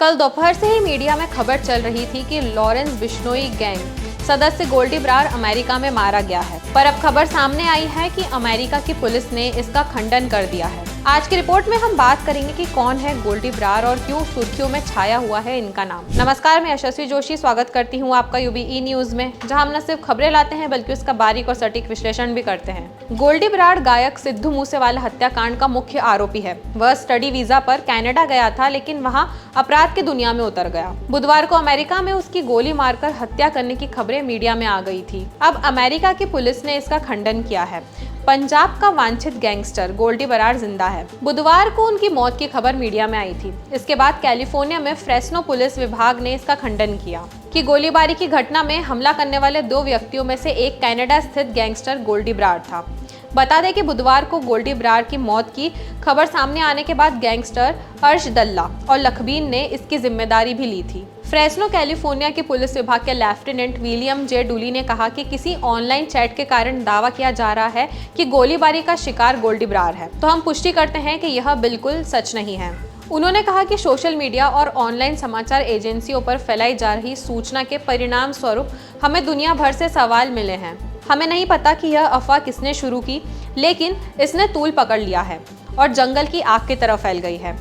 कल दोपहर से ही मीडिया में खबर चल रही थी कि लॉरेंस बिश्नोई गैंग सदस्य गोल्डी ब्रार अमेरिका में मारा गया है, पर अब खबर सामने आई है कि अमेरिका की पुलिस ने इसका खंडन कर दिया है। आज की रिपोर्ट में हम बात करेंगे कि कौन है गोल्डी ब्रार और क्यों सुर्खियों में छाया हुआ है इनका नाम। नमस्कार, मैं यशस्वी जोशी स्वागत करती हूँ आपका यूबीई न्यूज में, जहाँ हम न सिर्फ खबरें लाते हैं बल्कि उसका बारीक और सटीक विश्लेषण भी करते हैं। गोल्डी ब्रार गायक सिद्धू मूसेवाला हत्याकांड का मुख्य आरोपी है। वह स्टडी वीजा पर कनाडा गया था, लेकिन वहाँ अपराध की दुनिया में उतर गया। बुधवार को अमेरिका में उसकी गोली मारकर हत्या करने की खबरें मीडिया में आ गई थी। अब अमेरिका की पुलिस ने इसका खंडन किया है। पंजाब का वांछित गैंगस्टर गोल्डी ब्रार जिंदा है। बुधवार को उनकी मौत की खबर मीडिया में आई थी। इसके बाद कैलिफोर्निया में फ्रेस्नो पुलिस विभाग ने इसका खंडन किया कि गोलीबारी की घटना में हमला करने वाले 2 व्यक्तियों में से एक कनाडा स्थित गैंगस्टर गोल्डी ब्रार था। बता दें कि बुधवार को गोल्डी ब्रार की मौत की खबर सामने आने के बाद गैंगस्टर अर्श दल्ला और लखबीर ने इसकी जिम्मेदारी भी ली थी। फ्रेस्नो कैलिफोर्निया के पुलिस विभाग के लेफ्टिनेंट विलियम जे डूली ने कहा कि किसी ऑनलाइन चैट के कारण दावा किया जा रहा है कि गोलीबारी का शिकार गोल्डी ब्रार है, तो हम पुष्टि करते हैं कि यह बिल्कुल सच नहीं है। उन्होंने कहा कि सोशल मीडिया और ऑनलाइन समाचार एजेंसियों पर फैलाई जा रही सूचना के परिणाम स्वरूप हमें दुनिया भर से सवाल मिले हैं। हमें नहीं पता कि यह अफवाह किसने शुरू की, लेकिन इसने तूल पकड़ लिया है और जंगल की आग की तरफ फैल गई है।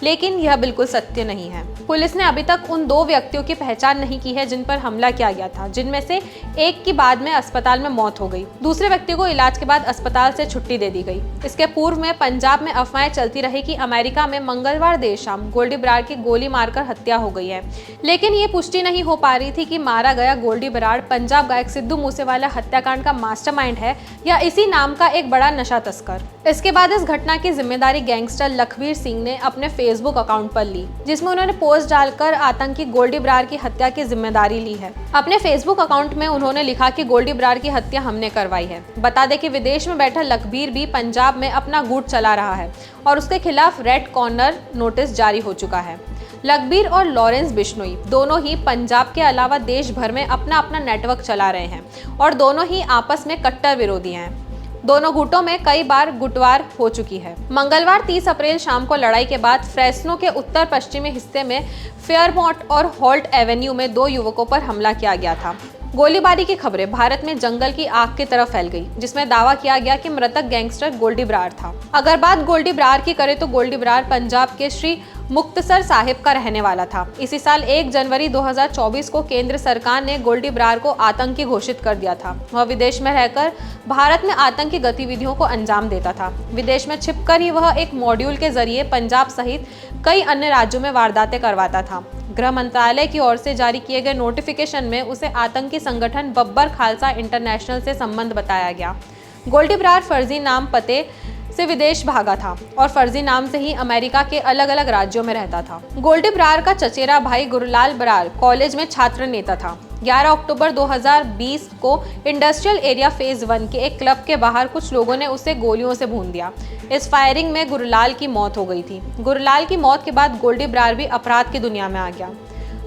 लेकिन यह बिल्कुल सत्य नहीं है। पुलिस ने अभी तक उन 2 व्यक्तियों की पहचान नहीं की है जिन पर हमला किया गया था, जिनमें से एक की बाद में अस्पताल में मौत हो गई। दूसरे व्यक्ति को इलाज के बाद अस्पताल से छुट्टी दे दी गई। इसके पूर्व में पंजाब में अफवाहें चलती रही कि अमेरिका में मंगलवार देर शाम गोल्डी ब्रार की गोली मारकर हत्या हो गई है, लेकिन ये पुष्टि नहीं हो पा रही थी कि मारा गया गोल्डी ब्रार पंजाब गायक सिद्धू मूसेवाला हत्याकांड का मास्टरमाइंड है या इसी नाम का एक बड़ा नशा तस्कर। इसके बाद इस घटना की जिम्मेदारी गैंगस्टर लखबीर सिंह ने अपने फेसबुक अकाउंट पर ली, जिसमें उन्होंने पोस्ट डालकर आतंकी गोल्डी ब्रार की हत्या की जिम्मेदारी ली है। अपने फेसबुक अकाउंट में उन्होंने लिखा कि गोल्डी ब्रार की हत्या हमने करवाई है। बता दें कि विदेश में बैठा लखबीर भी पंजाब में अपना गुट चला रहा है और उसके खिलाफ रेड कॉर्नर नोटिस जारी हो चुका है। लखबीर और लॉरेंस बिश्नोई दोनों ही पंजाब के अलावा देश भर में अपना अपना नेटवर्क चला रहे हैं और दोनों ही आपस में कट्टर विरोधी हैं। दोनों गुटों में कई बार गुटवार हो चुकी है। मंगलवार 30 अप्रैल शाम को लड़ाई के बाद फ्रेस्नो के उत्तर पश्चिमी हिस्से में फेयरमॉन्ट और हॉल्ट एवेन्यू में 2 युवकों पर हमला किया गया था। गोलीबारी की खबरें भारत में जंगल की आग की तरफ फैल गई, जिसमें दावा किया गया कि मृतक गैंगस्टर गोल्डी ब्रार था। अगर बात गोल्डी ब्रार की करें तो गोल्डी ब्रार पंजाब के श्री मुक्तसर साहिब का रहने वाला था। इसी साल 1 जनवरी 2024 को केंद्र सरकार ने गोल्डी ब्रार को आतंकी घोषित कर दिया था। वह विदेश में रहकर भारत में आतंकी गतिविधियों को अंजाम देता था। विदेश में छिपकर ही वह एक मॉड्यूल के जरिए पंजाब सहित कई अन्य राज्यों में वारदातें करवाता था। गृह मंत्रालय की ओर से जारी किए गए नोटिफिकेशन में उसे आतंकी संगठन बब्बर खालसा इंटरनेशनल से संबंध बताया गया। गोल्डी ब्रार फर्जी नाम पते से विदेश भागा था और फर्जी नाम से ही अमेरिका के अलग अलग राज्यों में रहता था। गोल्डी ब्रार का चचेरा भाई गुरलाल ब्रार कॉलेज में छात्र नेता था। 11 अक्टूबर 2020 को इंडस्ट्रियल एरिया फेज 1 के एक क्लब के बाहर कुछ लोगों ने उसे गोलियों से भून दिया। इस फायरिंग में गुरलाल की मौत हो गई थी। गुरलाल की मौत के बाद गोल्डी ब्रार भी अपराध की दुनिया में आ गया।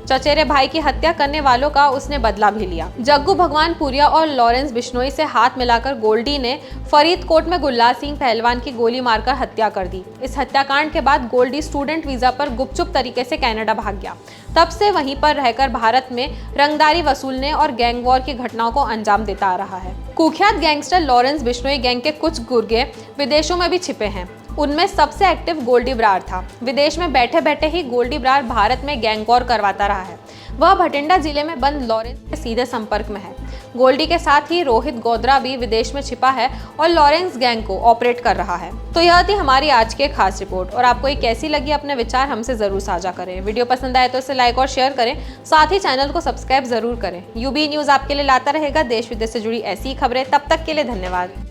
चचेरे भाई की हत्या करने वालों का उसने बदला भी लिया। जग्गू भगवानपुरिया और लॉरेंस बिश्नोई से हाथ मिलाकर गोल्डी ने फरीदकोट में गुलजार सिंह पहलवान की गोली मारकर हत्या कर दी। इस हत्याकांड के बाद गोल्डी स्टूडेंट वीजा पर गुपचुप तरीके से कनाडा भाग गया। तब से वहीं पर रहकर भारत में रंगदारी वसूलने और गैंग वॉर की घटनाओं को अंजाम देता आ रहा है। कुख्यात गैंगस्टर लॉरेंस बिश्नोई गैंग के कुछ गुर्गे विदेशों में भी छिपे हैं। उनमें सबसे एक्टिव गोल्डी ब्रार था। विदेश में बैठे बैठे ही गोल्डी ब्रार भारत में गैंग वॉर करवाता रहा है। वह भटिंडा जिले में बंद लॉरेंस के सीधे संपर्क में है। गोल्डी के साथ ही रोहित गोद्रा भी विदेश में छिपा है और लॉरेंस गैंग को ऑपरेट कर रहा है। तो यह थी हमारी आज की खास रिपोर्ट और आपको ये कैसी लगी, अपने विचार हमसे जरूर साझा करें। वीडियो पसंद आए तो इसे लाइक और शेयर करें, साथ ही चैनल को सब्सक्राइब जरूर करें। यूबी न्यूज आपके लिए लाता रहेगा देश विदेश से जुड़ी ऐसी खबरें। तब तक के लिए धन्यवाद।